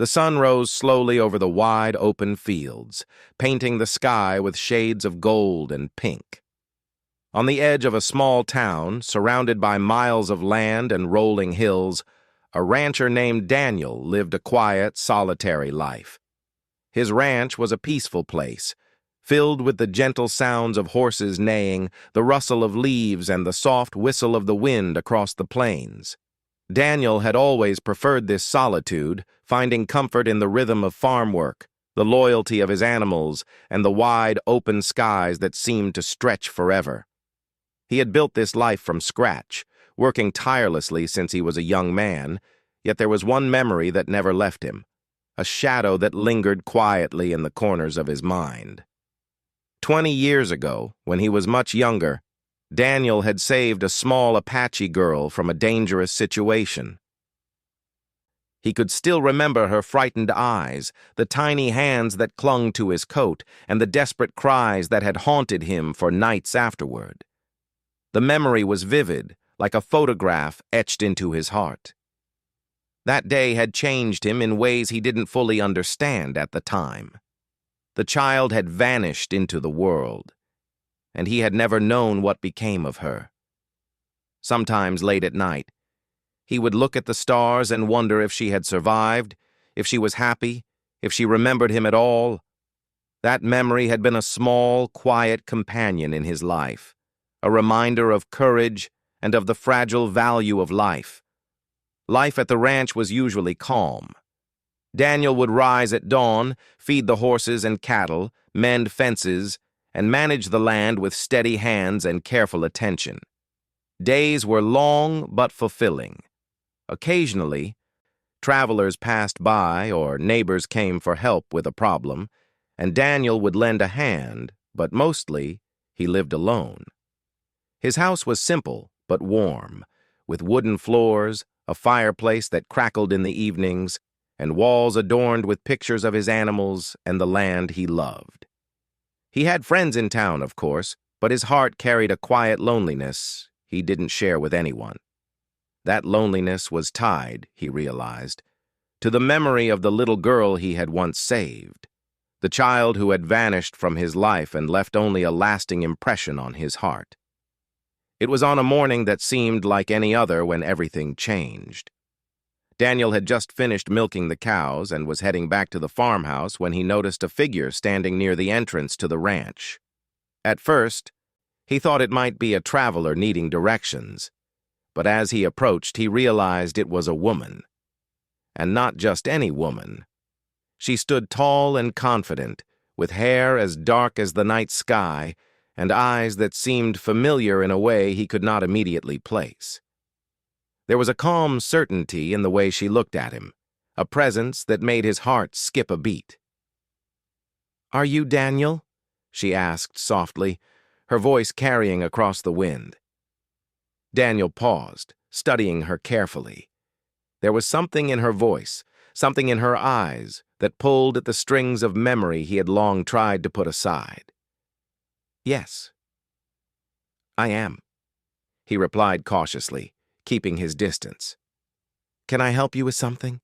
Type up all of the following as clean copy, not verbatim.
The sun rose slowly over the wide, open fields, painting the sky with shades of gold and pink. On the edge of a small town, surrounded by miles of land and rolling hills, a rancher named Daniel lived a quiet, solitary life. His ranch was a peaceful place, filled with the gentle sounds of horses neighing, the rustle of leaves, and the soft whistle of the wind across the plains. Daniel had always preferred this solitude, finding comfort in the rhythm of farm work, the loyalty of his animals, and the wide, open skies that seemed to stretch forever. He had built this life from scratch, working tirelessly since he was a young man, yet there was one memory that never left him, a shadow that lingered quietly in the corners of his mind. 20 years ago, when he was much younger, Daniel had saved a small Apache girl from a dangerous situation. He could still remember her frightened eyes, the tiny hands that clung to his coat, and the desperate cries that had haunted him for nights afterward. The memory was vivid, like a photograph etched into his heart. That day had changed him in ways he didn't fully understand at the time. The child had vanished into the world, and he had never known what became of her. Sometimes late at night, he would look at the stars and wonder if she had survived, if she was happy, if she remembered him at all. That memory had been a small, quiet companion in his life, a reminder of courage and of the fragile value of life. Life at the ranch was usually calm. Daniel would rise at dawn, feed the horses and cattle, mend fences, and manage the land with steady hands and careful attention. Days were long but fulfilling. Occasionally, travelers passed by or neighbors came for help with a problem, and Daniel would lend a hand, but mostly he lived alone. His house was simple but warm, with wooden floors, a fireplace that crackled in the evenings, and walls adorned with pictures of his animals and the land he loved. He had friends in town, of course, but his heart carried a quiet loneliness he didn't share with anyone. That loneliness was tied, he realized, to the memory of the little girl he had once saved, the child who had vanished from his life and left only a lasting impression on his heart. It was on a morning that seemed like any other when everything changed. Daniel had just finished milking the cows and was heading back to the farmhouse when he noticed a figure standing near the entrance to the ranch. At first, he thought it might be a traveler needing directions, but as he approached, he realized it was a woman. And not just any woman. She stood tall and confident, with hair as dark as the night sky and eyes that seemed familiar in a way he could not immediately place. There was a calm certainty in the way she looked at him, a presence that made his heart skip a beat. "Are you Daniel?" she asked softly, her voice carrying across the wind. Daniel paused, studying her carefully. There was something in her voice, something in her eyes, that pulled at the strings of memory he had long tried to put aside. "Yes, I am," he replied cautiously, keeping his distance. "Can I help you with something?"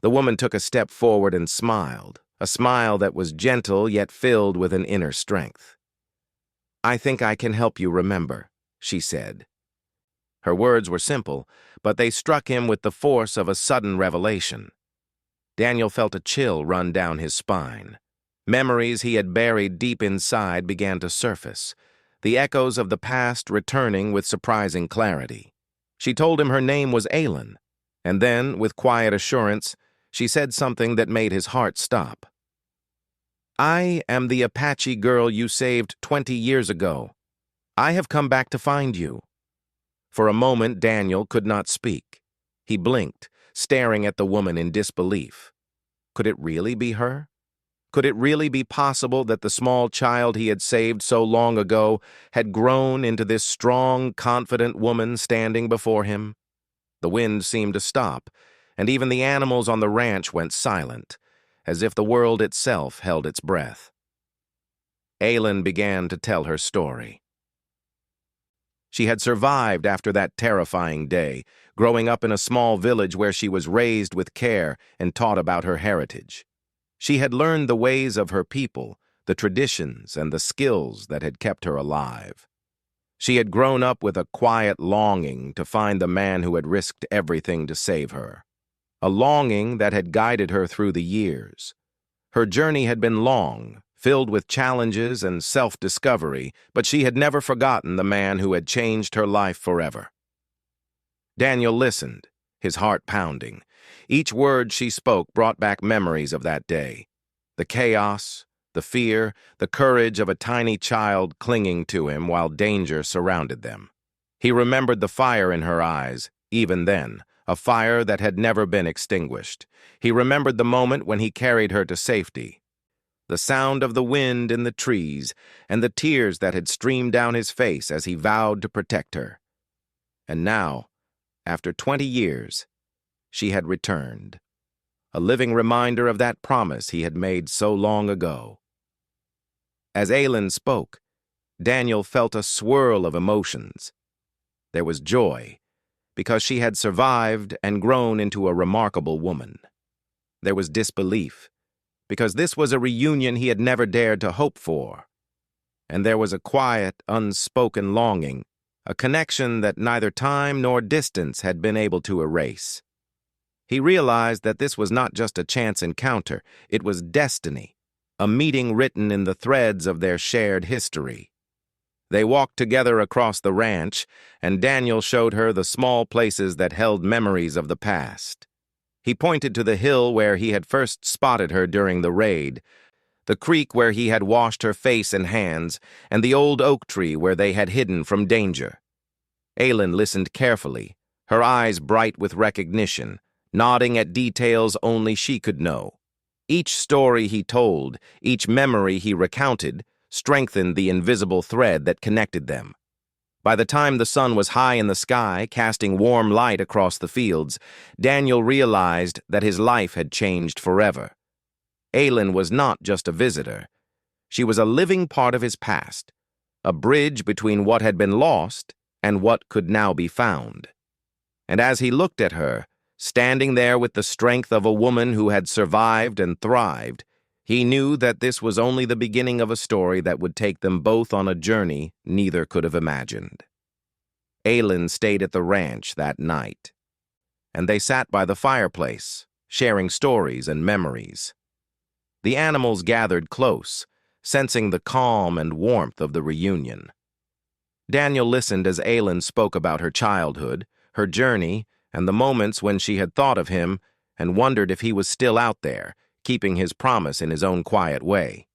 The woman took a step forward and smiled, a smile that was gentle yet filled with an inner strength. "I think I can help you remember," she said. Her words were simple, but they struck him with the force of a sudden revelation. Daniel felt a chill run down his spine. Memories he had buried deep inside began to surface, the echoes of the past returning with surprising clarity. She told him her name was Aylin, and then, with quiet assurance, she said something that made his heart stop. "I am the Apache girl you saved 20 years ago. I have come back to find you." For a moment, Daniel could not speak. He blinked, staring at the woman in disbelief. Could it really be her? Could it really be possible that the small child he had saved so long ago had grown into this strong, confident woman standing before him? The wind seemed to stop, and even the animals on the ranch went silent, as if the world itself held its breath. Aylin began to tell her story. She had survived after that terrifying day, growing up in a small village where she was raised with care and taught about her heritage. She had learned the ways of her people, the traditions and the skills that had kept her alive. She had grown up with a quiet longing to find the man who had risked everything to save her, a longing that had guided her through the years. Her journey had been long, filled with challenges and self-discovery, but she had never forgotten the man who had changed her life forever. Daniel listened, his heart pounding. Each word she spoke brought back memories of that day. The chaos, the fear, the courage of a tiny child clinging to him while danger surrounded them. He remembered the fire in her eyes, even then, a fire that had never been extinguished. He remembered the moment when he carried her to safety, the sound of the wind in the trees, and the tears that had streamed down his face as he vowed to protect her. And now, after 20 years, she had returned, a living reminder of that promise he had made so long ago. As Aylin spoke, Daniel felt a swirl of emotions. There was joy, because she had survived and grown into a remarkable woman. There was disbelief, because this was a reunion he had never dared to hope for. And there was a quiet, unspoken longing, a connection that neither time nor distance had been able to erase. He realized that this was not just a chance encounter, it was destiny, a meeting written in the threads of their shared history. They walked together across the ranch, and Daniel showed her the small places that held memories of the past. He pointed to the hill where he had first spotted her during the raid, the creek where he had washed her face and hands, and the old oak tree where they had hidden from danger. Aylin listened carefully, her eyes bright with recognition, nodding at details only she could know. Each story he told, each memory he recounted, strengthened the invisible thread that connected them. By the time the sun was high in the sky, casting warm light across the fields, Daniel realized that his life had changed forever. Aylin was not just a visitor. She was a living part of his past, a bridge between what had been lost and what could now be found. And as he looked at her, standing there with the strength of a woman who had survived and thrived, he knew that this was only the beginning of a story that would take them both on a journey neither could have imagined. Aylin stayed at the ranch that night, and they sat by the fireplace, sharing stories and memories. The animals gathered close, sensing the calm and warmth of the reunion. Daniel listened as Aylin spoke about her childhood, her journey, and the moments when she had thought of him and wondered if he was still out there, keeping his promise in his own quiet way.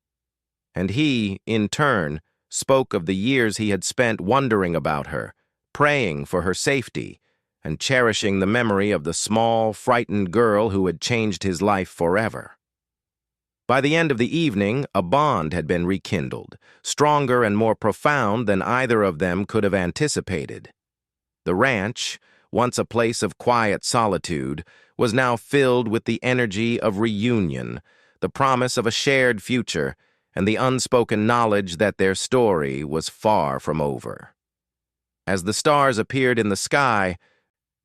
And he, in turn, spoke of the years he had spent wondering about her, praying for her safety, and cherishing the memory of the small, frightened girl who had changed his life forever. By the end of the evening, a bond had been rekindled, stronger and more profound than either of them could have anticipated. The ranch, once a place of quiet solitude, was now filled with the energy of reunion, the promise of a shared future, and the unspoken knowledge that their story was far from over. As the stars appeared in the sky,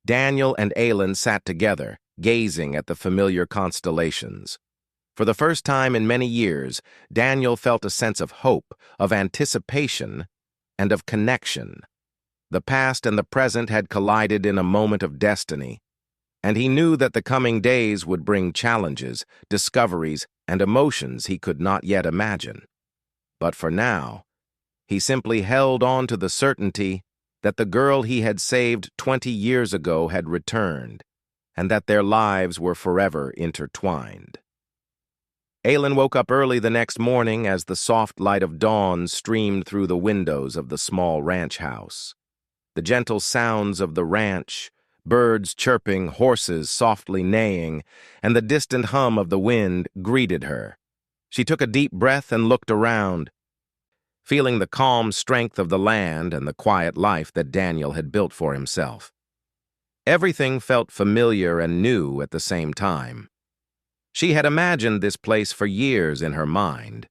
Daniel and Aylin sat together, gazing at the familiar constellations. For the first time in many years, Daniel felt a sense of hope, of anticipation, and of connection. The past and the present had collided in a moment of destiny, and he knew that the coming days would bring challenges, discoveries, and emotions he could not yet imagine. But for now, he simply held on to the certainty that the girl he had saved 20 years ago had returned, and that their lives were forever intertwined. Aylin woke up early the next morning as the soft light of dawn streamed through the windows of the small ranch house. The gentle sounds of the ranch, birds chirping, horses softly neighing, and the distant hum of the wind greeted her. She took a deep breath and looked around, feeling the calm strength of the land and the quiet life that Daniel had built for himself. Everything felt familiar and new at the same time. She had imagined this place for years in her mind,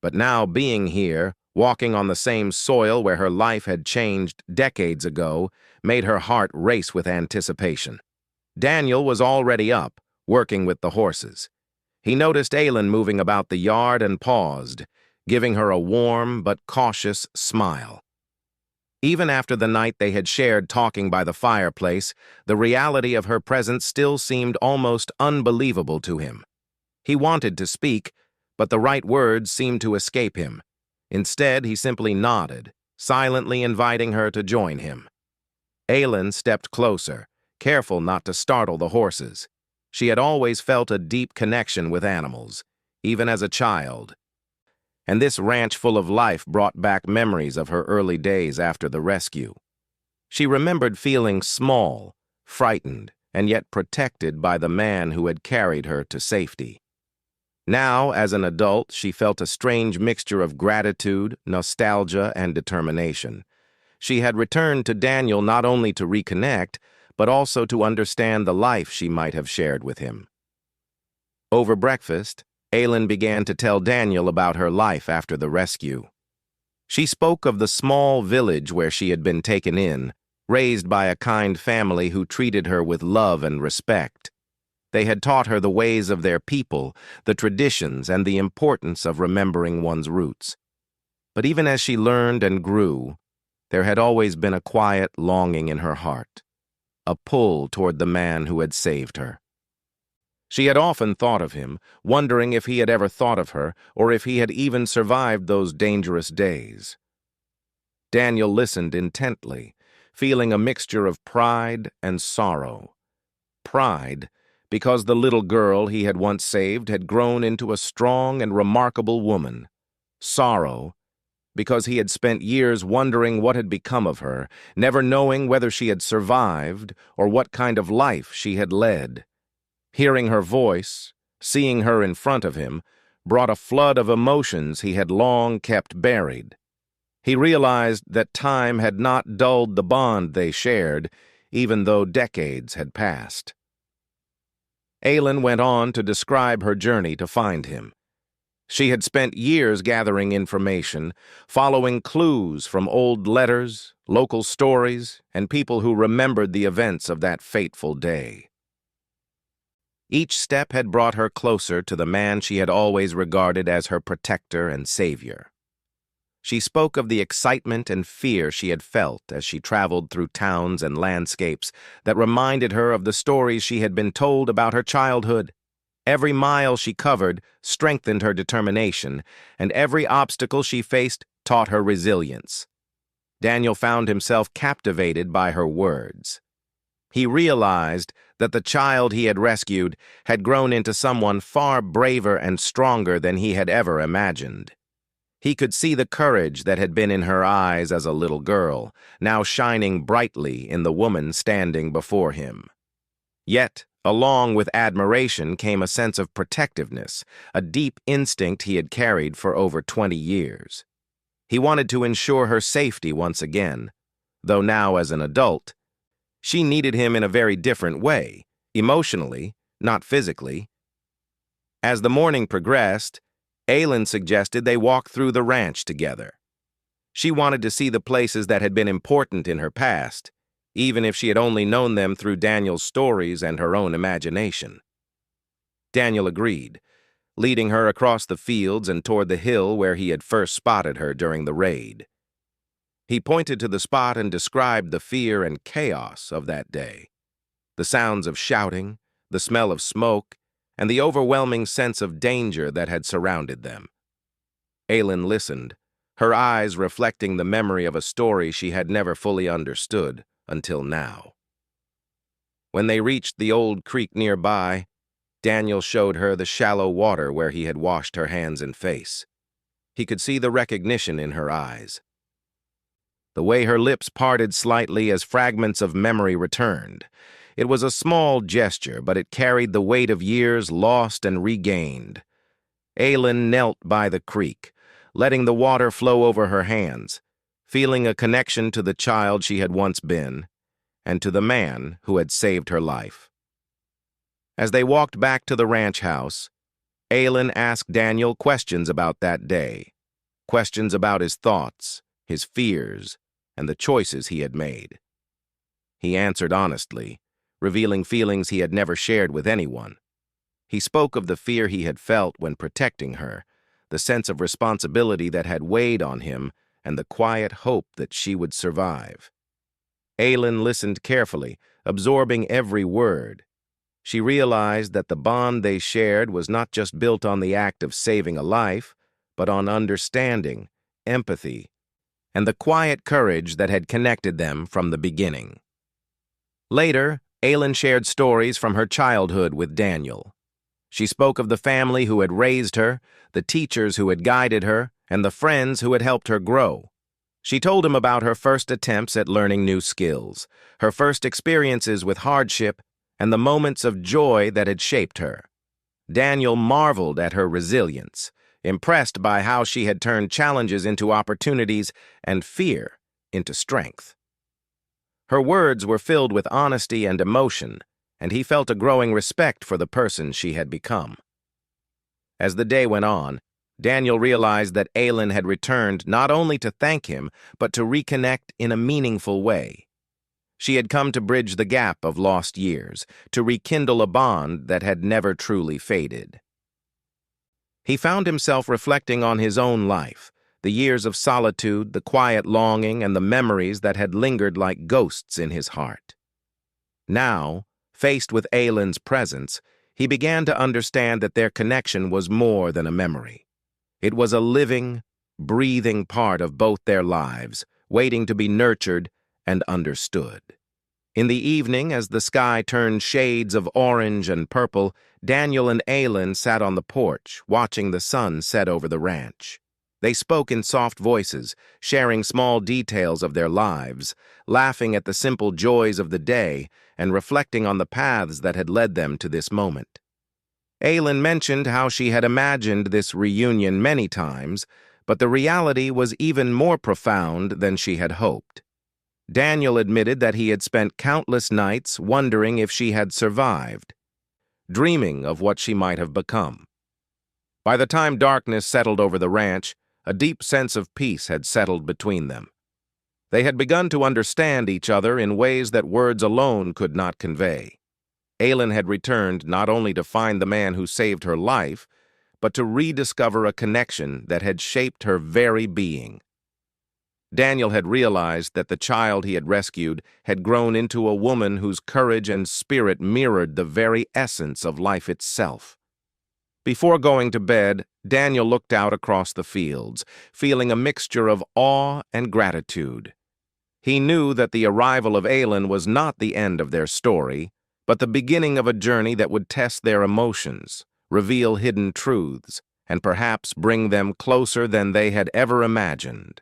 but now being here, Walking on the same soil where her life had changed decades ago made her heart race with anticipation. Daniel was already up, working with the horses. He noticed Aylin moving about the yard and paused, giving her a warm but cautious smile. Even after the night they had shared talking by the fireplace, the reality of her presence still seemed almost unbelievable to him. He wanted to speak, but the right words seemed to escape him. Instead, he simply nodded, silently inviting her to join him. Aylin stepped closer, careful not to startle the horses. She had always felt a deep connection with animals, even as a child. And this ranch full of life brought back memories of her early days after the rescue. She remembered feeling small, frightened, and yet protected by the man who had carried her to safety. Now, as an adult, she felt a strange mixture of gratitude, nostalgia, and determination. She had returned to Daniel not only to reconnect, but also to understand the life she might have shared with him. Over breakfast, Aylin began to tell Daniel about her life after the rescue. She spoke of the small village where she had been taken in, raised by a kind family who treated her with love and respect. They had taught her the ways of their people, the traditions, and the importance of remembering one's roots. But even as she learned and grew, there had always been a quiet longing in her heart, a pull toward the man who had saved her. She had often thought of him, wondering if he had ever thought of her, or if he had even survived those dangerous days. Daniel listened intently, feeling a mixture of pride and sorrow. Pride, because the little girl he had once saved had grown into a strong and remarkable woman. Sorrow, because he had spent years wondering what had become of her, never knowing whether she had survived or what kind of life she had led. Hearing her voice, seeing her in front of him, brought a flood of emotions he had long kept buried. He realized that time had not dulled the bond they shared, even though decades had passed. Aylin went on to describe her journey to find him. She had spent years gathering information, following clues from old letters, local stories, and people who remembered the events of that fateful day. Each step had brought her closer to the man she had always regarded as her protector and savior. She spoke of the excitement and fear she had felt as she traveled through towns and landscapes that reminded her of the stories she had been told about her childhood. Every mile she covered strengthened her determination, and every obstacle she faced taught her resilience. Daniel found himself captivated by her words. He realized that the child he had rescued had grown into someone far braver and stronger than he had ever imagined. He could see the courage that had been in her eyes as a little girl, now shining brightly in the woman standing before him. Yet, along with admiration came a sense of protectiveness, a deep instinct he had carried for over 20 years. He wanted to ensure her safety once again, though now as an adult, she needed him in a very different way, emotionally, not physically. As the morning progressed, Aylin suggested they walk through the ranch together. She wanted to see the places that had been important in her past, even if she had only known them through Daniel's stories and her own imagination. Daniel agreed, leading her across the fields and toward the hill where he had first spotted her during the raid. He pointed to the spot and described the fear and chaos of that day. The sounds of shouting, the smell of smoke, and the overwhelming sense of danger that had surrounded them. Aylin listened, her eyes reflecting the memory of a story she had never fully understood until now. When they reached the old creek nearby, Daniel showed her the shallow water where he had washed her hands and face. He could see the recognition in her eyes. The way her lips parted slightly as fragments of memory returned. It was a small gesture, but it carried the weight of years lost and regained. Aylin knelt by the creek, letting the water flow over her hands, feeling a connection to the child she had once been, and to the man who had saved her life. As they walked back to the ranch house, Aylin asked Daniel questions about that day. questions about his thoughts, his fears, and the choices he had made. He answered honestly, revealing feelings he had never shared with anyone. He spoke of the fear he had felt when protecting her, the sense of responsibility that had weighed on him, and the quiet hope that she would survive. Aylin listened carefully, absorbing every word. She realized that the bond they shared was not just built on the act of saving a life, but on understanding, empathy, and the quiet courage that had connected them from the beginning. Later, Aylin shared stories from her childhood with Daniel. She spoke of the family who had raised her, the teachers who had guided her, and the friends who had helped her grow. She told him about her first attempts at learning new skills, her first experiences with hardship, and the moments of joy that had shaped her. Daniel marveled at her resilience, impressed by how she had turned challenges into opportunities and fear into strength. Her words were filled with honesty and emotion, and he felt a growing respect for the person she had become. As the day went on, Daniel realized that Aylin had returned not only to thank him, but to reconnect in a meaningful way. She had come to bridge the gap of lost years, to rekindle a bond that had never truly faded. He found himself reflecting on his own life, the years of solitude, the quiet longing, and the memories that had lingered like ghosts in his heart. Now, faced with Aylin's presence, he began to understand that their connection was more than a memory. It was a living, breathing part of both their lives, waiting to be nurtured and understood. In the evening, as the sky turned shades of orange and purple, Daniel and Aylin sat on the porch, watching the sun set over the ranch. They spoke in soft voices, sharing small details of their lives, laughing at the simple joys of the day, and reflecting on the paths that had led them to this moment. Aylin mentioned how she had imagined this reunion many times, but the reality was even more profound than she had hoped. Daniel admitted that he had spent countless nights wondering if she had survived, dreaming of what she might have become. By the time darkness settled over the ranch, a deep sense of peace had settled between them. They had begun to understand each other in ways that words alone could not convey. Aylin had returned not only to find the man who saved her life, but to rediscover a connection that had shaped her very being. Daniel had realized that the child he had rescued had grown into a woman whose courage and spirit mirrored the very essence of life itself. Before going to bed, Daniel looked out across the fields, feeling a mixture of awe and gratitude. He knew that the arrival of Aylin was not the end of their story, but the beginning of a journey that would test their emotions, reveal hidden truths, and perhaps bring them closer than they had ever imagined.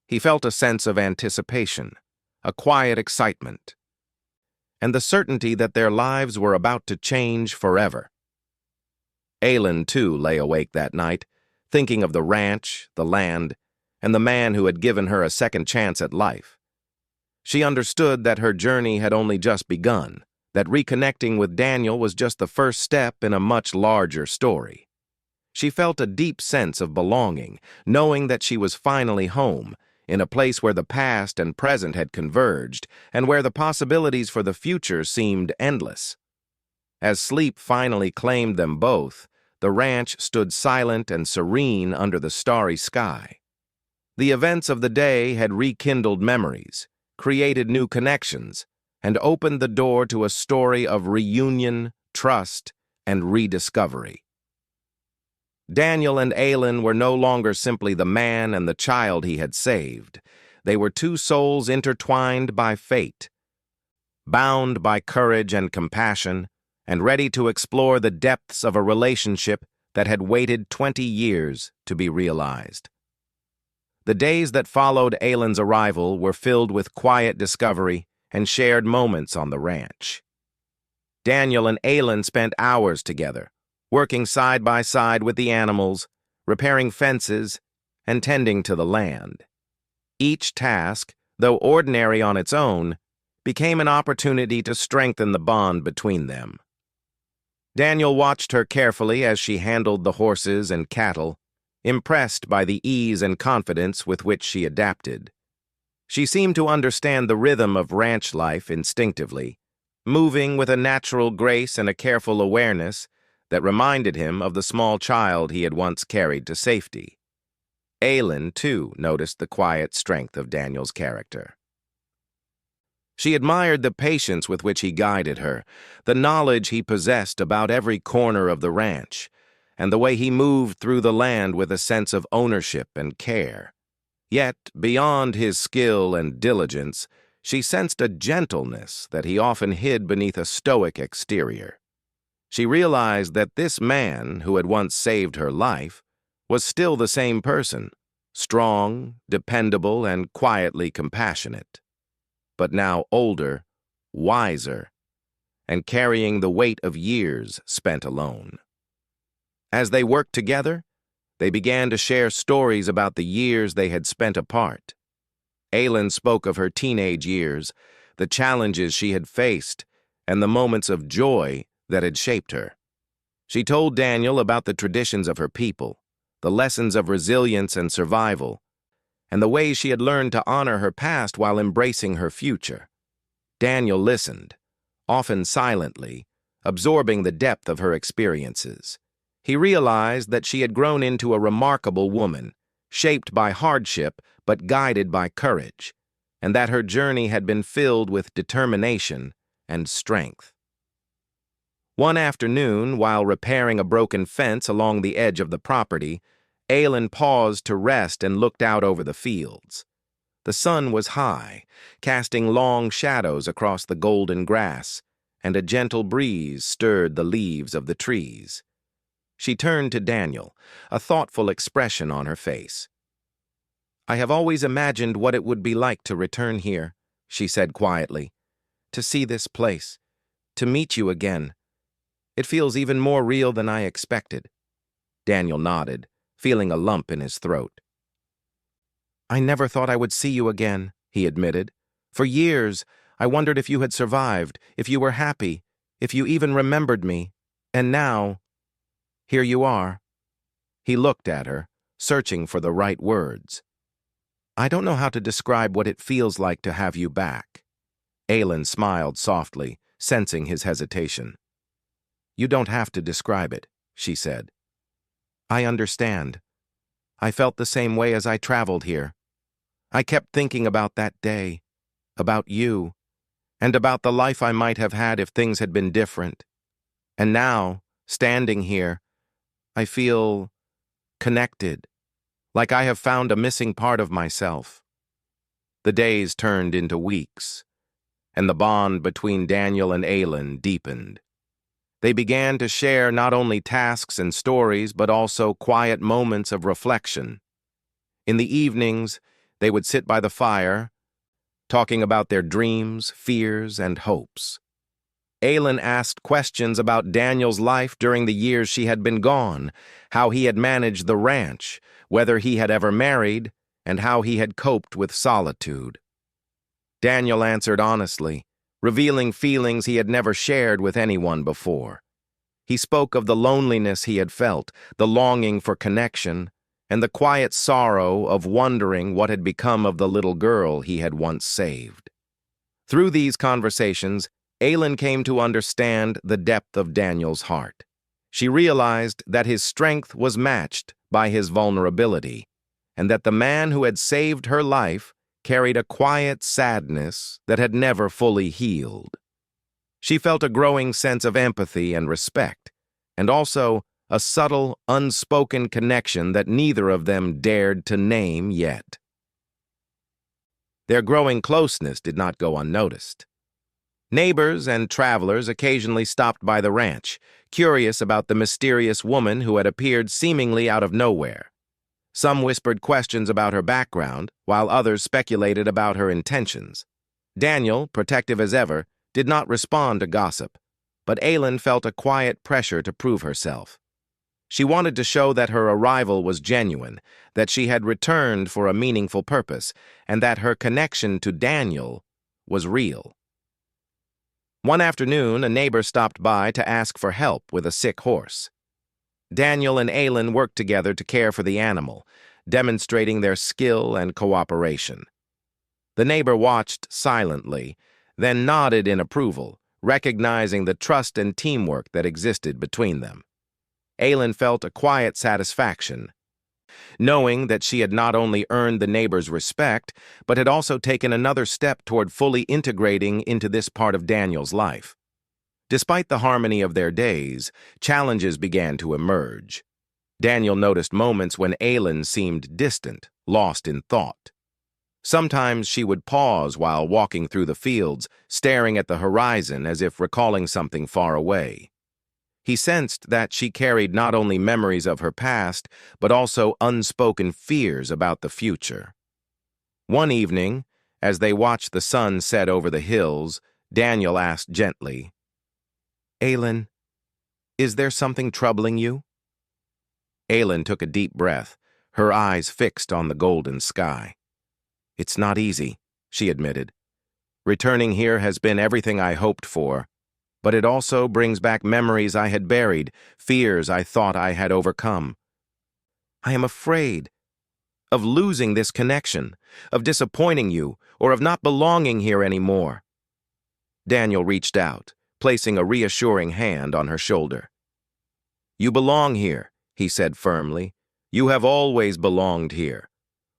He felt a sense of anticipation, a quiet excitement, and the certainty that their lives were about to change forever. Aylin, too, lay awake that night, thinking of the ranch, the land, and the man who had given her a second chance at life. She understood that her journey had only just begun, that reconnecting with Daniel was just the first step in a much larger story. She felt a deep sense of belonging, knowing that she was finally home, in a place where the past and present had converged, and where the possibilities for the future seemed endless. As sleep finally claimed them both, the ranch stood silent and serene under the starry sky. The events of the day had rekindled memories, created new connections, and opened the door to a story of reunion, trust, and rediscovery. Daniel and Aylin were no longer simply the man and the child he had saved. They were two souls intertwined by fate, bound by courage and compassion, and ready to explore the depths of a relationship that had waited 20 years to be realized. The days that followed Aylin's arrival were filled with quiet discovery and shared moments on the ranch. Daniel and Aylin spent hours together, working side by side with the animals, repairing fences, and tending to the land. Each task, though ordinary on its own, became an opportunity to strengthen the bond between them. Daniel watched her carefully as she handled the horses and cattle, impressed by the ease and confidence with which she adapted. She seemed to understand the rhythm of ranch life instinctively, moving with a natural grace and a careful awareness that reminded him of the small child he had once carried to safety. Aylin, too, noticed the quiet strength of Daniel's character. She admired the patience with which he guided her, the knowledge he possessed about every corner of the ranch, and the way he moved through the land with a sense of ownership and care. Yet, beyond his skill and diligence, she sensed a gentleness that he often hid beneath a stoic exterior. She realized that this man, who had once saved her life, was still the same person, strong, dependable, and quietly compassionate, but now older, wiser, and carrying the weight of years spent alone. As they worked together, they began to share stories about the years they had spent apart. Aylin spoke of her teenage years, the challenges she had faced, and the moments of joy that had shaped her. She told Daniel about the traditions of her people, the lessons of resilience and survival, and the ways she had learned to honor her past while embracing her future. Daniel listened, often silently, absorbing the depth of her experiences. He realized that she had grown into a remarkable woman, shaped by hardship but guided by courage, and that her journey had been filled with determination and strength. One afternoon, while repairing a broken fence along the edge of the property, Aylin paused to rest and looked out over the fields. The sun was high, casting long shadows across the golden grass, and a gentle breeze stirred the leaves of the trees. She turned to Daniel, a thoughtful expression on her face. "I have always imagined what it would be like to return here," she said quietly. "To see this place, to meet you again. It feels even more real than I expected." Daniel nodded, feeling a lump in his throat. "I never thought I would see you again," he admitted. "For years, I wondered if you had survived, if you were happy, if you even remembered me. And now, here you are." He looked at her, searching for the right words. "I don't know how to describe what it feels like to have you back." Aylin smiled softly, sensing his hesitation. "You don't have to describe it," she said. "I understand. I felt the same way as I traveled here. I kept thinking about that day, about you, and about the life I might have had if things had been different. And now, standing here, I feel connected, like I have found a missing part of myself." The days turned into weeks, and the bond between Daniel and Aylin deepened. They began to share not only tasks and stories, but also quiet moments of reflection. In the evenings, they would sit by the fire, talking about their dreams, fears, and hopes. Aylin asked questions about Daniel's life during the years she had been gone, how he had managed the ranch, whether he had ever married, and how he had coped with solitude. Daniel answered honestly, revealing feelings he had never shared with anyone before. He spoke of the loneliness he had felt, the longing for connection, and the quiet sorrow of wondering what had become of the little girl he had once saved. Through these conversations, Aylin came to understand the depth of Daniel's heart. She realized that his strength was matched by his vulnerability, and that the man who had saved her life carried a quiet sadness that had never fully healed. She felt a growing sense of empathy and respect, and also a subtle, unspoken connection that neither of them dared to name yet. Their growing closeness did not go unnoticed. Neighbors and travelers occasionally stopped by the ranch, curious about the mysterious woman who had appeared seemingly out of nowhere. Some whispered questions about her background, while others speculated about her intentions. Daniel, protective as ever, did not respond to gossip, but Aylin felt a quiet pressure to prove herself. She wanted to show that her arrival was genuine, that she had returned for a meaningful purpose, and that her connection to Daniel was real. One afternoon, a neighbor stopped by to ask for help with a sick horse. Daniel and Aylin worked together to care for the animal, demonstrating their skill and cooperation. The neighbor watched silently, then nodded in approval, recognizing the trust and teamwork that existed between them. Aylin felt a quiet satisfaction, knowing that she had not only earned the neighbor's respect, but had also taken another step toward fully integrating into this part of Daniel's life. Despite the harmony of their days, challenges began to emerge. Daniel noticed moments when Aylin seemed distant, lost in thought. Sometimes she would pause while walking through the fields, staring at the horizon as if recalling something far away. He sensed that she carried not only memories of her past, but also unspoken fears about the future. One evening, as they watched the sun set over the hills, Daniel asked gently, "Aylin, is there something troubling you?" Aylin took a deep breath, her eyes fixed on the golden sky. "It's not easy," she admitted. "Returning here has been everything I hoped for, but it also brings back memories I had buried, fears I thought I had overcome. I am afraid of losing this connection, of disappointing you, or of not belonging here anymore." Daniel reached out, placing a reassuring hand on her shoulder. "You belong here," he said firmly. "You have always belonged here.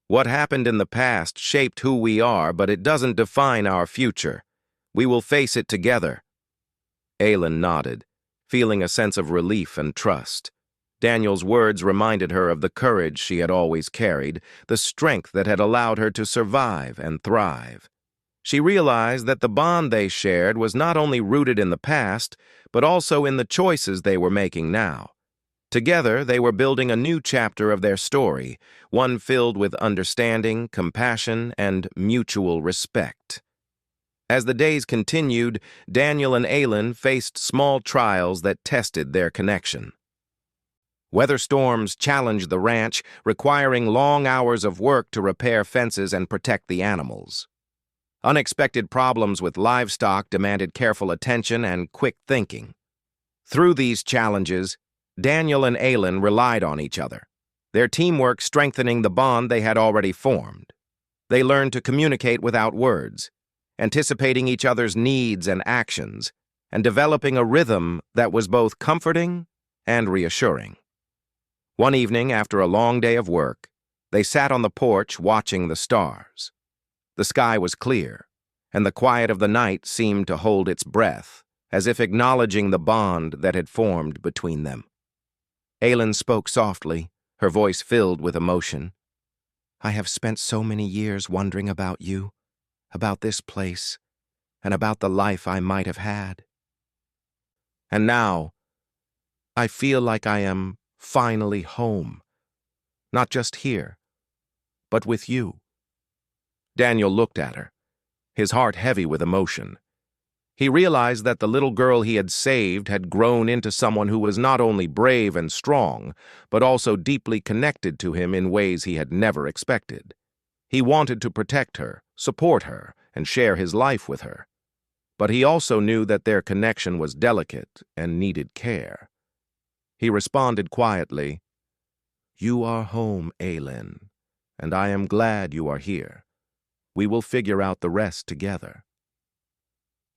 What happened in the past shaped who we are, but it doesn't define our future. We will face it together." Aylin nodded, feeling a sense of relief and trust. Daniel's words reminded her of the courage she had always carried, the strength that had allowed her to survive and thrive. She realized that the bond they shared was not only rooted in the past, but also in the choices they were making now. Together, they were building a new chapter of their story, one filled with understanding, compassion, and mutual respect. As the days continued, Daniel and Aylin faced small trials that tested their connection. Weather storms challenged the ranch, requiring long hours of work to repair fences and protect the animals. Unexpected problems with livestock demanded careful attention and quick thinking. Through these challenges, Daniel and Aylin relied on each other, their teamwork strengthening the bond they had already formed. They learned to communicate without words, anticipating each other's needs and actions, and developing a rhythm that was both comforting and reassuring. One evening, after a long day of work, they sat on the porch watching the stars. The sky was clear, and the quiet of the night seemed to hold its breath, as if acknowledging the bond that had formed between them. Aylin spoke softly, her voice filled with emotion. "I have spent so many years wondering about you, about this place, and about the life I might have had. And now, I feel like I am finally home, not just here, but with you." Daniel looked at her, his heart heavy with emotion. He realized that the little girl he had saved had grown into someone who was not only brave and strong, but also deeply connected to him in ways he had never expected. He wanted to protect her, support her, and share his life with her. But he also knew that their connection was delicate and needed care. He responded quietly, "You are home, Aylin, and I am glad you are here. We will figure out the rest together."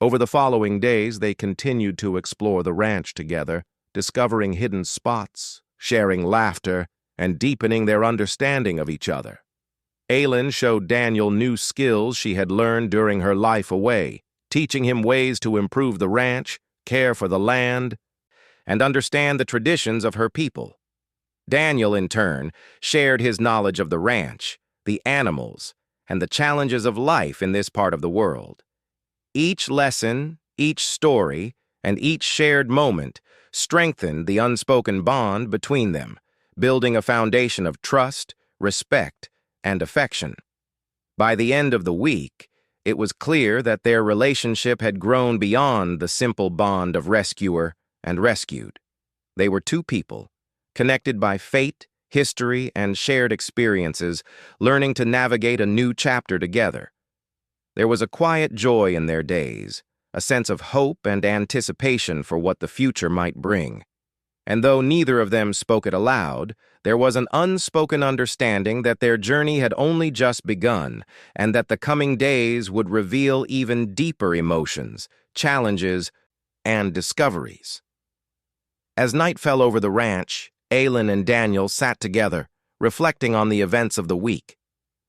Over the following days, they continued to explore the ranch together, discovering hidden spots, sharing laughter, and deepening their understanding of each other. Aylin showed Daniel new skills she had learned during her life away, teaching him ways to improve the ranch, care for the land, and understand the traditions of her people. Daniel, in turn, shared his knowledge of the ranch, the animals, and the challenges of life in this part of the world. Each lesson, each story, and each shared moment strengthened the unspoken bond between them, building a foundation of trust, respect, and affection. By the end of the week, it was clear that their relationship had grown beyond the simple bond of rescuer and rescued. They were two people, connected by fate, history, and shared experiences, learning to navigate a new chapter together. There was a quiet joy in their days, a sense of hope and anticipation for what the future might bring. And though neither of them spoke it aloud, there was an unspoken understanding that their journey had only just begun, and that the coming days would reveal even deeper emotions, challenges, and discoveries. As night fell over the ranch, Aylin and Daniel sat together, reflecting on the events of the week.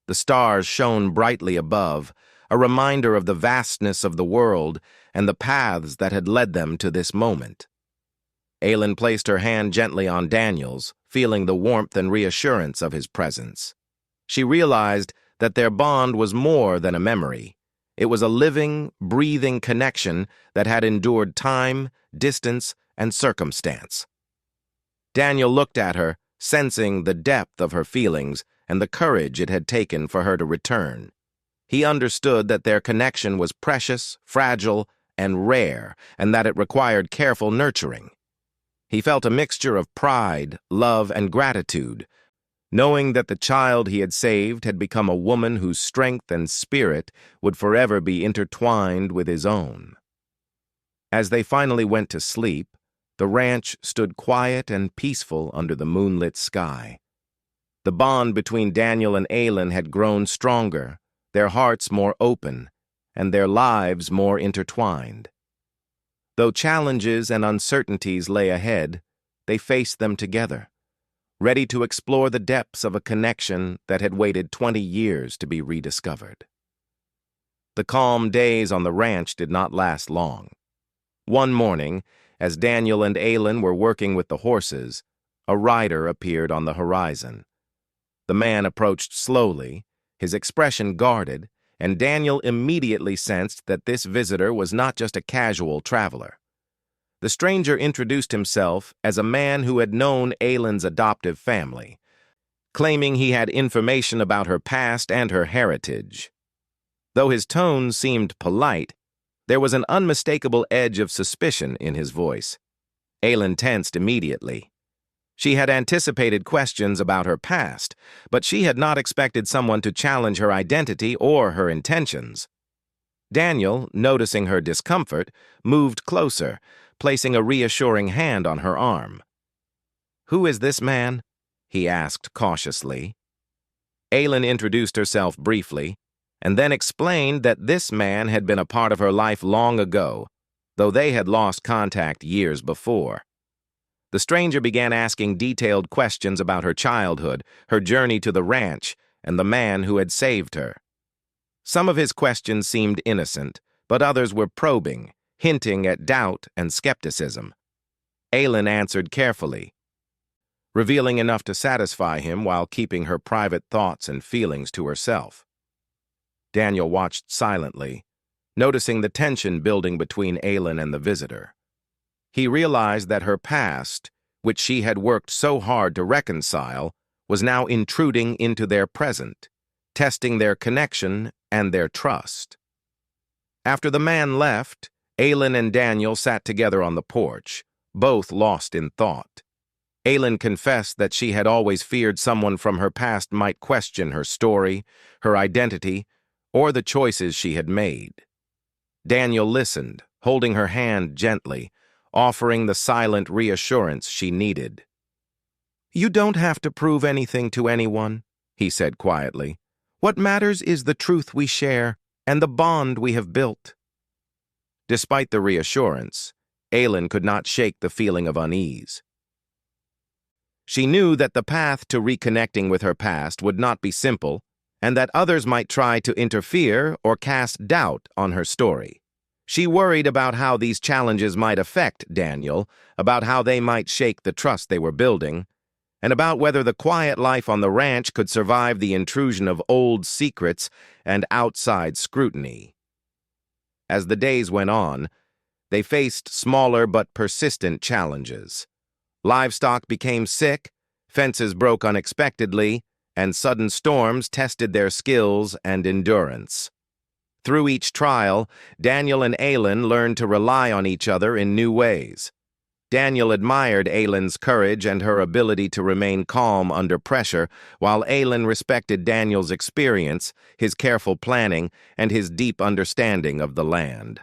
The stars shone brightly above, a reminder of the vastness of the world and the paths that had led them to this moment. Aylin placed her hand gently on Daniel's, feeling the warmth and reassurance of his presence. She realized that their bond was more than a memory. It was a living, breathing connection that had endured time, distance, and circumstance. Daniel looked at her, sensing the depth of her feelings and the courage it had taken for her to return. He understood that their connection was precious, fragile, and rare, and that it required careful nurturing. He felt a mixture of pride, love, and gratitude, knowing that the child he had saved had become a woman whose strength and spirit would forever be intertwined with his own. As they finally went to sleep, the ranch stood quiet and peaceful under the moonlit sky. The bond between Daniel and Aylin had grown stronger, their hearts more open, and their lives more intertwined. Though challenges and uncertainties lay ahead, they faced them together, ready to explore the depths of a connection that had waited 20 years to be rediscovered. The calm days on the ranch did not last long. One morning, as Daniel and Aylin were working with the horses, a rider appeared on the horizon. The man approached slowly, his expression guarded, and Daniel immediately sensed that this visitor was not just a casual traveler. The stranger introduced himself as a man who had known Aylin's adoptive family, claiming he had information about her past and her heritage. Though his tone seemed polite, there was an unmistakable edge of suspicion in his voice. Aylin tensed immediately. She had anticipated questions about her past, but she had not expected someone to challenge her identity or her intentions. Daniel, noticing her discomfort, moved closer, placing a reassuring hand on her arm. "Who is this man?" he asked cautiously. Aylin introduced herself briefly, and then explained that this man had been a part of her life long ago, though they had lost contact years before. The stranger began asking detailed questions about her childhood, her journey to the ranch, and the man who had saved her. Some of his questions seemed innocent, but others were probing, hinting at doubt and skepticism. Aylin answered carefully, revealing enough to satisfy him while keeping her private thoughts and feelings to herself. Daniel watched silently, noticing the tension building between Aylin and the visitor. He realized that her past, which she had worked so hard to reconcile, was now intruding into their present, testing their connection and their trust. After the man left, Aylin and Daniel sat together on the porch, both lost in thought. Aylin confessed that she had always feared someone from her past might question her story, her identity, or the choices she had made. Daniel listened, holding her hand gently, offering the silent reassurance she needed. "You don't have to prove anything to anyone," he said quietly. "What matters is the truth we share and the bond we have built." Despite the reassurance, Aylin could not shake the feeling of unease. She knew that the path to reconnecting with her past would not be simple, and that others might try to interfere or cast doubt on her story. She worried about how these challenges might affect Daniel, about how they might shake the trust they were building, and about whether the quiet life on the ranch could survive the intrusion of old secrets and outside scrutiny. As the days went on, they faced smaller but persistent challenges. Livestock became sick, fences broke unexpectedly, and sudden storms tested their skills and endurance. Through each trial, Daniel and Aylin learned to rely on each other in new ways. Daniel admired Aylin's courage and her ability to remain calm under pressure, while Aylin respected Daniel's experience, his careful planning, and his deep understanding of the land.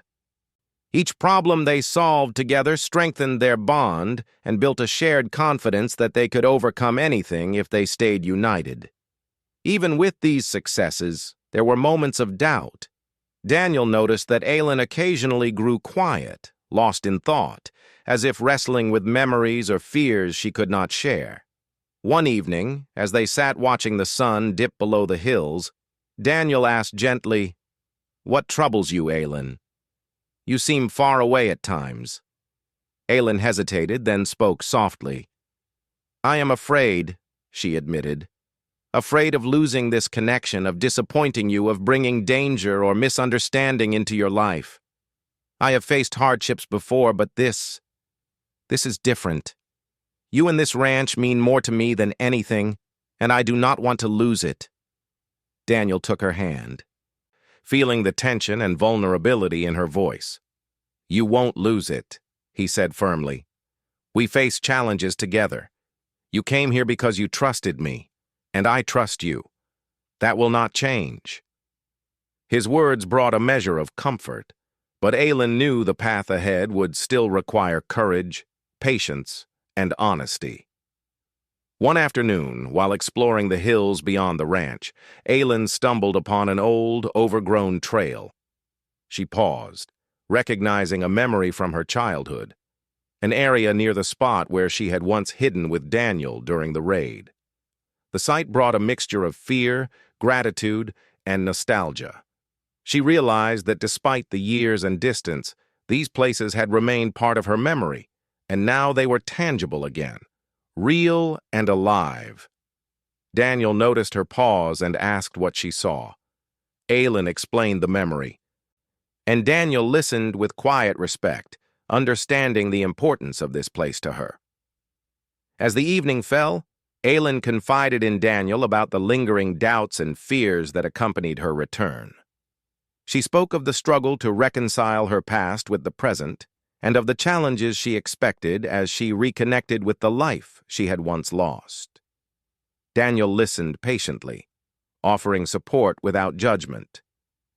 Each problem they solved together strengthened their bond and built a shared confidence that they could overcome anything if they stayed united. Even with these successes, there were moments of doubt. Daniel noticed that Aylin occasionally grew quiet, lost in thought, as if wrestling with memories or fears she could not share. One evening, as they sat watching the sun dip below the hills, Daniel asked gently, "What troubles you, Aylin? You seem far away at times." Aylin hesitated, then spoke softly. "I am afraid," she admitted. "Afraid of losing this connection, of disappointing you, of bringing danger or misunderstanding into your life. I have faced hardships before, but this is different. You and this ranch mean more to me than anything, and I do not want to lose it." Daniel took her hand, feeling the tension and vulnerability in her voice. "You won't lose it," he said firmly. "We face challenges together. You came here because you trusted me, and I trust you. That will not change." His words brought a measure of comfort, but Aylin knew the path ahead would still require courage, patience, and honesty. One afternoon, while exploring the hills beyond the ranch, Aylin stumbled upon an old, overgrown trail. She paused, recognizing a memory from her childhood, an area near the spot where she had once hidden with Daniel during the raid. The sight brought a mixture of fear, gratitude, and nostalgia. She realized that despite the years and distance, these places had remained part of her memory, and now they were tangible again, real and alive. Daniel noticed her pause and asked what she saw. Aylin explained the memory, and Daniel listened with quiet respect, understanding the importance of this place to her. As the evening fell, Aylin confided in Daniel about the lingering doubts and fears that accompanied her return. She spoke of the struggle to reconcile her past with the present, and of the challenges she expected as she reconnected with the life she had once lost. Daniel listened patiently, offering support without judgment.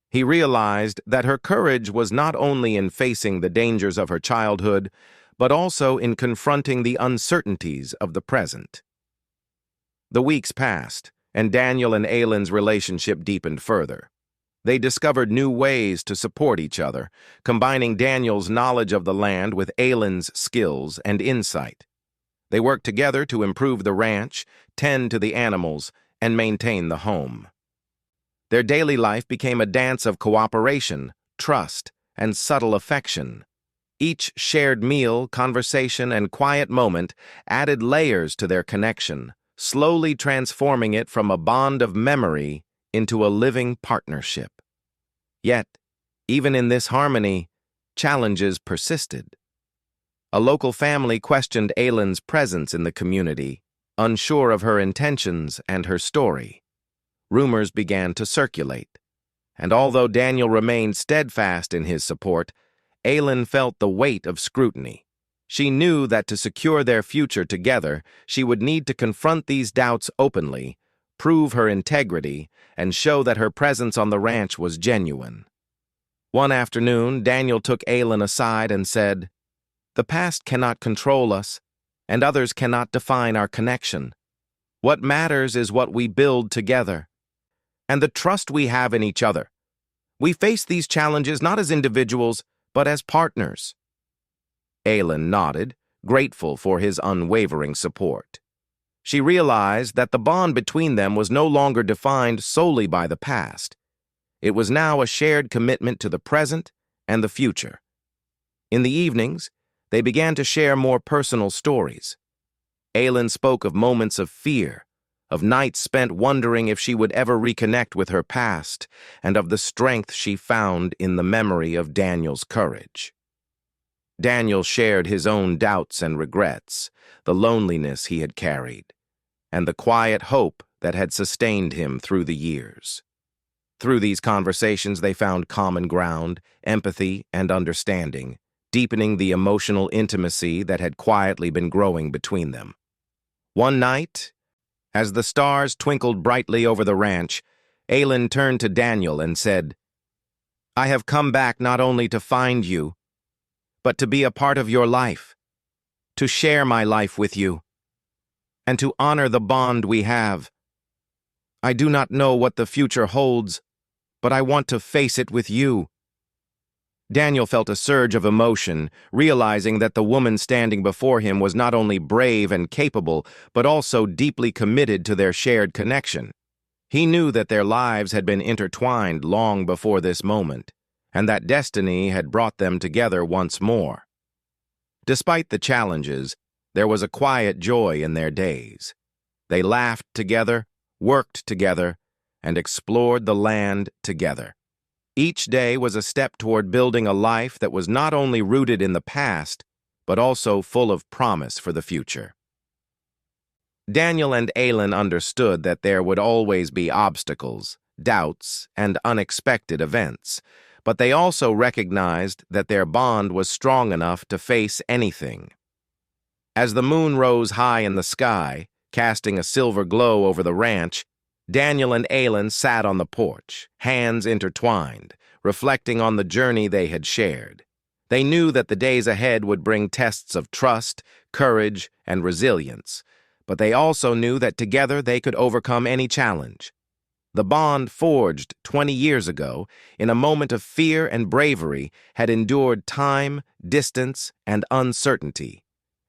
He realized that her courage was not only in facing the dangers of her childhood, but also in confronting the uncertainties of the present. The weeks passed, and Daniel and Aylin's relationship deepened further. They discovered new ways to support each other, combining Daniel's knowledge of the land with Aylin's skills and insight. They worked together to improve the ranch, tend to the animals, and maintain the home. Their daily life became a dance of cooperation, trust, and subtle affection. Each shared meal, conversation, and quiet moment added layers to their connection, slowly transforming it from a bond of memory into a living partnership. Yet, even in this harmony, challenges persisted. A local family questioned Aylin's presence in the community, unsure of her intentions and her story. Rumors began to circulate, and although Daniel remained steadfast in his support, Aylin felt the weight of scrutiny. She knew that to secure their future together, she would need to confront these doubts openly, prove her integrity, and show that her presence on the ranch was genuine. One afternoon, Daniel took Aylin aside and said, "The past cannot control us, and others cannot define our connection. What matters is what we build together, and the trust we have in each other. We face these challenges not as individuals, but as partners." Aylin nodded, grateful for his unwavering support. She realized that the bond between them was no longer defined solely by the past. It was now a shared commitment to the present and the future. In the evenings, they began to share more personal stories. Aylin spoke of moments of fear, of nights spent wondering if she would ever reconnect with her past, and of the strength she found in the memory of Daniel's courage. Daniel shared his own doubts and regrets, the loneliness he had carried, and the quiet hope that had sustained him through the years. Through these conversations, they found common ground, empathy, and understanding, deepening the emotional intimacy that had quietly been growing between them. One night, as the stars twinkled brightly over the ranch, Aylin turned to Daniel and said, "I have come back not only to find you, but to be a part of your life, to share my life with you, and to honor the bond we have. I do not know what the future holds, but I want to face it with you." Daniel felt a surge of emotion, realizing that the woman standing before him was not only brave and capable, but also deeply committed to their shared connection. He knew that their lives had been intertwined long before this moment, and that destiny had brought them together once more. Despite the challenges, there was a quiet joy in their days. They laughed together, worked together, and explored the land together. Each day was a step toward building a life that was not only rooted in the past, but also full of promise for the future. Daniel and Aylin understood that there would always be obstacles, doubts, and unexpected events, but they also recognized that their bond was strong enough to face anything. As the moon rose high in the sky, casting a silver glow over the ranch, Daniel and Aylin sat on the porch, hands intertwined, reflecting on the journey they had shared. They knew that the days ahead would bring tests of trust, courage, and resilience, but they also knew that together they could overcome any challenge. The bond forged 20 years ago, in a moment of fear and bravery, had endured time, distance, and uncertainty,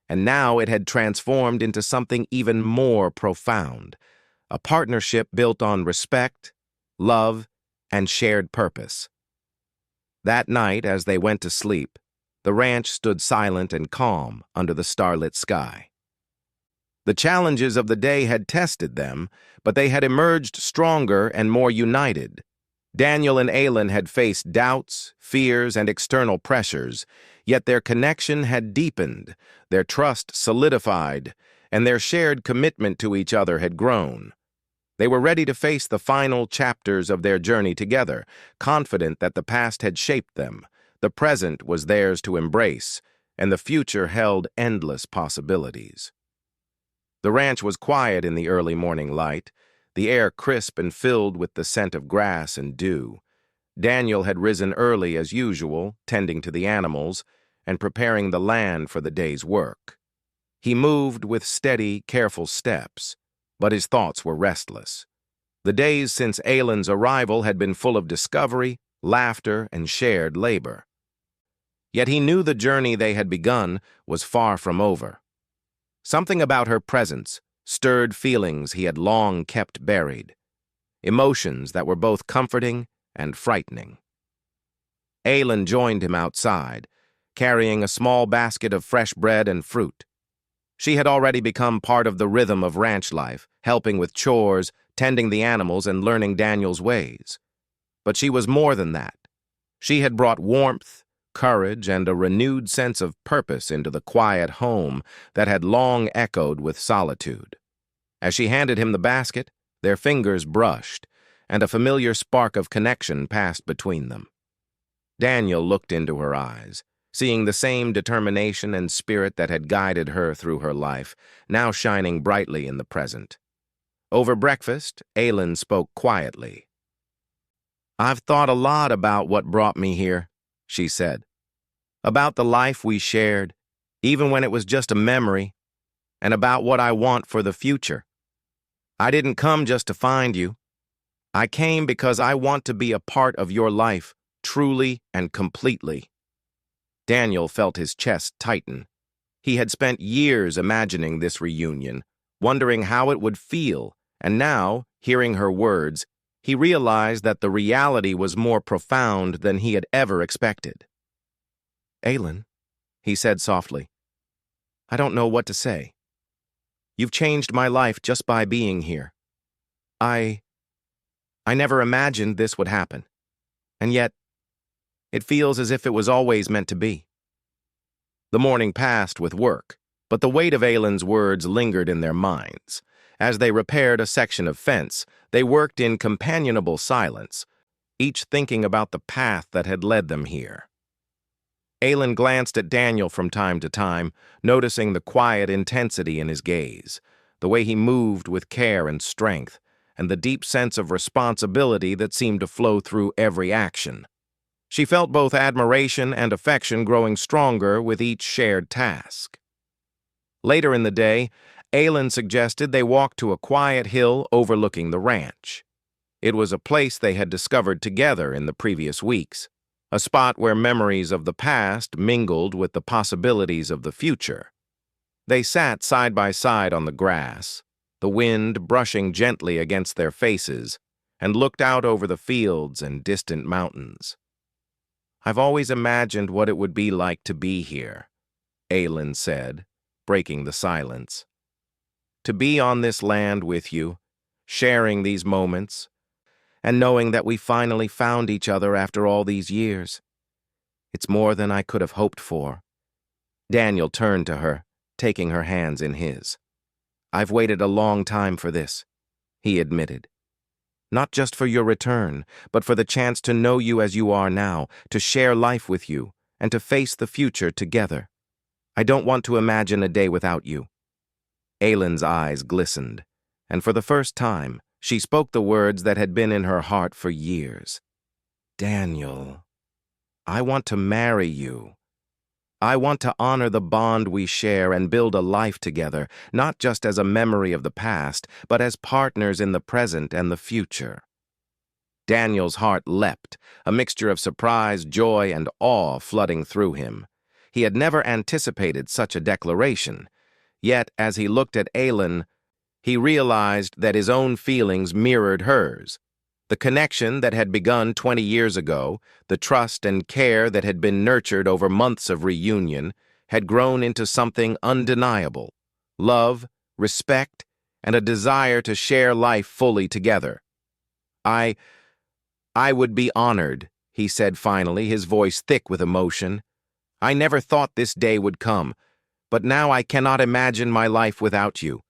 and now it had transformed into something even more profound. A partnership built on respect, love, and shared purpose. That night, as they went to sleep, the ranch stood silent and calm under the starlit sky. The challenges of the day had tested them, but they had emerged stronger and more united. Daniel and Aylin had faced doubts, fears, and external pressures, yet their connection had deepened, their trust solidified, and their shared commitment to each other had grown. They were ready to face the final chapters of their journey together, confident that the past had shaped them, the present was theirs to embrace, and the future held endless possibilities. The ranch was quiet in the early morning light, the air crisp and filled with the scent of grass and dew. Daniel had risen early as usual, tending to the animals, and preparing the land for the day's work. He moved with steady, careful steps, but his thoughts were restless. The days since Aylin's arrival had been full of discovery, laughter, and shared labor. Yet he knew the journey they had begun was far from over. Something about her presence stirred feelings he had long kept buried, emotions that were both comforting and frightening. Aylin joined him outside, carrying a small basket of fresh bread and fruit. She had already become part of the rhythm of ranch life, helping with chores, tending the animals, and learning Daniel's ways. But she was more than that. She had brought warmth, courage, and a renewed sense of purpose into the quiet home that had long echoed with solitude. As she handed him the basket, their fingers brushed, and a familiar spark of connection passed between them. Daniel looked into her eyes, seeing the same determination and spirit that had guided her through her life, now shining brightly in the present. Over breakfast, Aylin spoke quietly. "I've thought a lot about what brought me here," she said. "About the life we shared, even when it was just a memory, and about what I want for the future. I didn't come just to find you. I came because I want to be a part of your life, truly and completely." Daniel felt his chest tighten. He had spent years imagining this reunion, wondering how it would feel, and now, hearing her words, he realized that the reality was more profound than he had ever expected. "Aylin," he said softly, "I don't know what to say. You've changed my life just by being here. I never imagined this would happen, and yet it feels as if it was always meant to be." The morning passed with work, but the weight of Aylin's words lingered in their minds. As they repaired a section of fence, they worked in companionable silence, each thinking about the path that had led them here. Aylin glanced at Daniel from time to time, noticing the quiet intensity in his gaze, the way he moved with care and strength, and the deep sense of responsibility that seemed to flow through every action. She felt both admiration and affection growing stronger with each shared task. Later in the day, Aylin suggested they walk to a quiet hill overlooking the ranch. It was a place they had discovered together in the previous weeks, a spot where memories of the past mingled with the possibilities of the future. They sat side by side on the grass, the wind brushing gently against their faces, and looked out over the fields and distant mountains. "I've always imagined what it would be like to be here," Aylin said, breaking the silence. "To be on this land with you, sharing these moments, and knowing that we finally found each other after all these years. It's more than I could have hoped for." Daniel turned to her, taking her hands in his. "I've waited a long time for this," he admitted. "Not just for your return, but for the chance to know you as you are now, to share life with you, and to face the future together. I don't want to imagine a day without you." Aylin's eyes glistened, and for the first time, she spoke the words that had been in her heart for years. "Daniel, I want to marry you. I want to honor the bond we share and build a life together, not just as a memory of the past, but as partners in the present and the future." Daniel's heart leapt, a mixture of surprise, joy, and awe flooding through him. He had never anticipated such a declaration, yet as he looked at Aylin, he realized that his own feelings mirrored hers. The connection that had begun 20 years ago, the trust and care that had been nurtured over months of reunion, had grown into something undeniable: love, respect, and a desire to share life fully together. I would be honored," he said finally, his voice thick with emotion. "I never thought this day would come, but now I cannot imagine my life without you.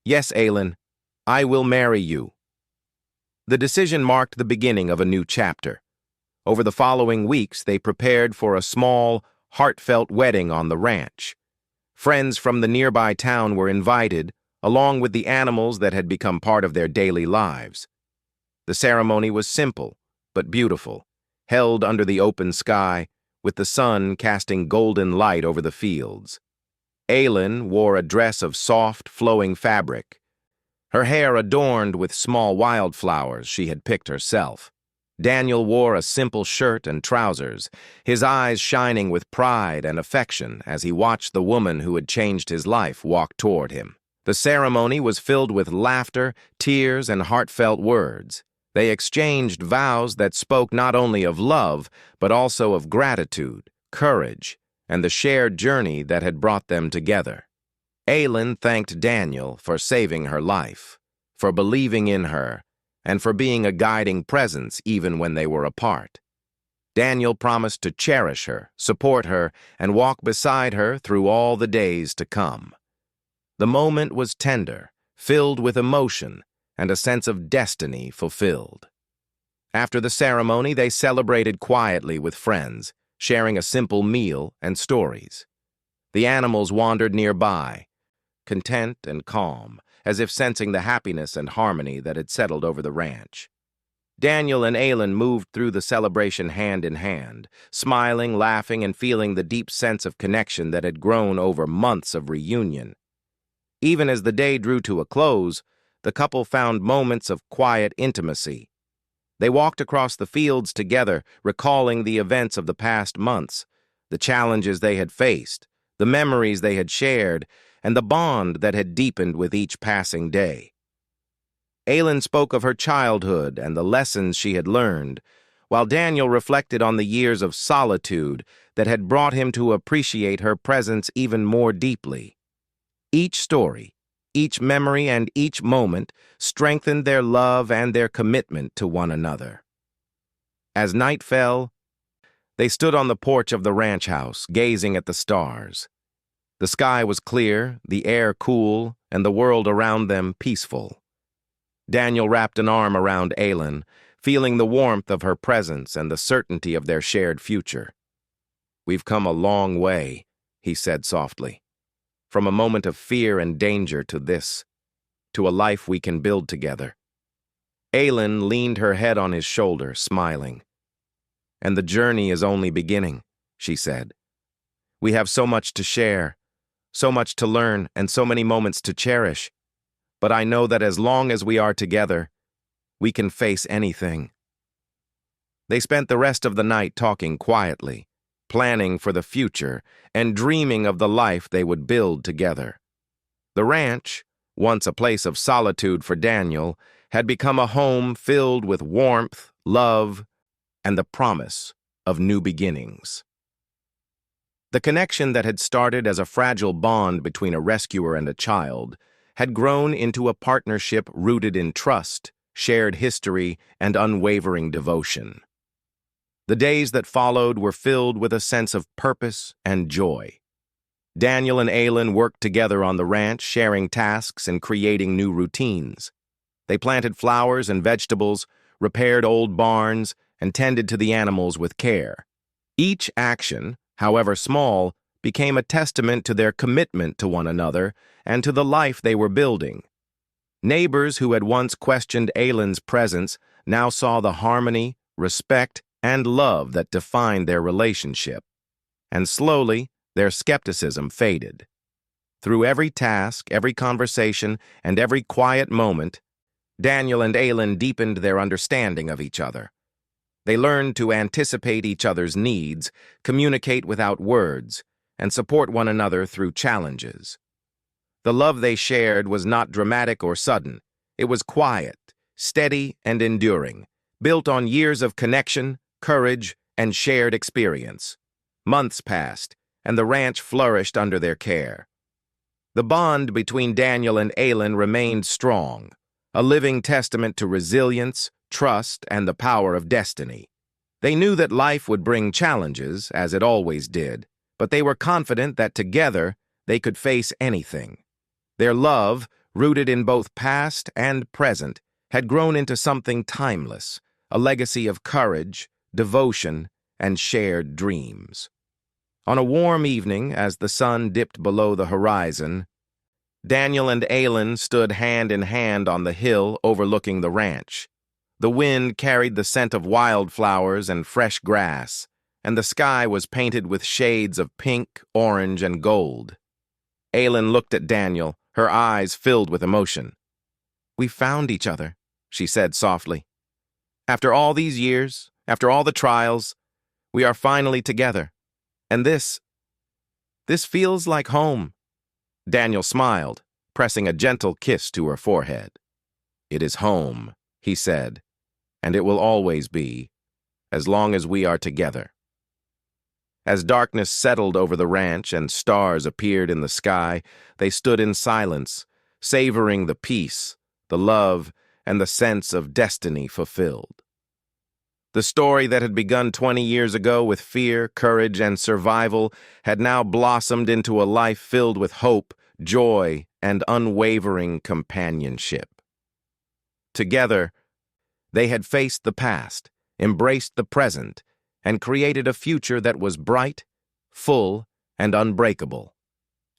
Yes, Aylin, I will marry you." The decision marked the beginning of a new chapter. Over the following weeks, they prepared for a small, heartfelt wedding on the ranch. Friends from the nearby town were invited, along with the animals that had become part of their daily lives. The ceremony was simple, but beautiful, held under the open sky, with the sun casting golden light over the fields. Aylin wore a dress of soft, flowing fabric, her hair adorned with small wildflowers she had picked herself. Daniel wore a simple shirt and trousers, his eyes shining with pride and affection as he watched the woman who had changed his life walk toward him. The ceremony was filled with laughter, tears, and heartfelt words. They exchanged vows that spoke not only of love, but also of gratitude, courage, and the shared journey that had brought them together. Aylin thanked Daniel for saving her life, for believing in her, and for being a guiding presence even when they were apart. Daniel promised to cherish her, support her, and walk beside her through all the days to come. The moment was tender, filled with emotion, and a sense of destiny fulfilled. After the ceremony, they celebrated quietly with friends, sharing a simple meal and stories. The animals wandered nearby, content and calm, as if sensing the happiness and harmony that had settled over the ranch. Daniel and Aylin moved through the celebration hand in hand, smiling, laughing, and feeling the deep sense of connection that had grown over months of reunion. Even as the day drew to a close, the couple found moments of quiet intimacy. They walked across the fields together, recalling the events of the past months, the challenges they had faced, the memories they had shared, and the bond that had deepened with each passing day. Aylin spoke of her childhood and the lessons she had learned, while Daniel reflected on the years of solitude that had brought him to appreciate her presence even more deeply. Each story, each memory, and each moment strengthened their love and their commitment to one another. As night fell, they stood on the porch of the ranch house, gazing at the stars. The sky was clear, the air cool, and the world around them peaceful. Daniel wrapped an arm around Aylin, feeling the warmth of her presence and the certainty of their shared future. "We've come a long way," he said softly. "From a moment of fear and danger to this, to a life we can build together." Aylin leaned her head on his shoulder, smiling. And the journey is only beginning, she said. We have so much to share, so much to learn, and so many moments to cherish. But I know that as long as we are together, we can face anything. They spent the rest of the night talking quietly, planning for the future, and dreaming of the life they would build together. The ranch, once a place of solitude for Daniel, had become a home filled with warmth, love, and the promise of new beginnings. The connection that had started as a fragile bond between a rescuer and a child had grown into a partnership rooted in trust, shared history, and unwavering devotion. The days that followed were filled with a sense of purpose and joy. Daniel and Aylin worked together on the ranch, sharing tasks and creating new routines. They planted flowers and vegetables, repaired old barns, and tended to the animals with care. Each action, however small, became a testament to their commitment to one another and to the life they were building. Neighbors who had once questioned Aylin's presence now saw the harmony, respect, and love that defined their relationship. And slowly, their skepticism faded. Through every task, every conversation, and every quiet moment, Daniel and Aylin deepened their understanding of each other. They learned to anticipate each other's needs, communicate without words, and support one another through challenges. The love they shared was not dramatic or sudden. It was quiet, steady, and enduring, built on years of connection, courage, and shared experience. Months passed, and the ranch flourished under their care. The bond between Daniel and Aylin remained strong, a living testament to resilience, trust, and the power of destiny. They knew that life would bring challenges, as it always did, but they were confident that together they could face anything. Their love, rooted in both past and present, had grown into something timeless, a legacy of courage, devotion, and shared dreams. On a warm evening, as the sun dipped below the horizon, Daniel and Aylin stood hand in hand on the hill overlooking the ranch. The wind carried the scent of wildflowers and fresh grass, and the sky was painted with shades of pink, orange, and gold. Aylin looked at Daniel, her eyes filled with emotion. "We found each other," she said softly. "After all these years, after all the trials, we are finally together. And this feels like home." Daniel smiled, pressing a gentle kiss to her forehead. "It is home," he said, "and it will always be, as long as we are together." As darkness settled over the ranch and stars appeared in the sky, they stood in silence, savoring the peace, the love, and the sense of destiny fulfilled. The story that had begun 20 years ago with fear, courage, and survival had now blossomed into a life filled with hope, joy, and unwavering companionship. Together, they had faced the past, embraced the present, and created a future that was bright, full, and unbreakable.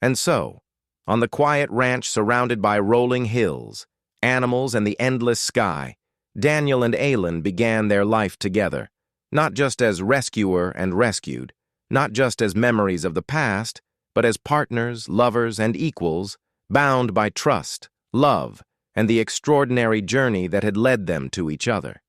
And so, on the quiet ranch surrounded by rolling hills, animals, and the endless sky, Daniel and Aylin began their life together, not just as rescuer and rescued, not just as memories of the past, but as partners, lovers, and equals, bound by trust, love, and the extraordinary journey that had led them to each other.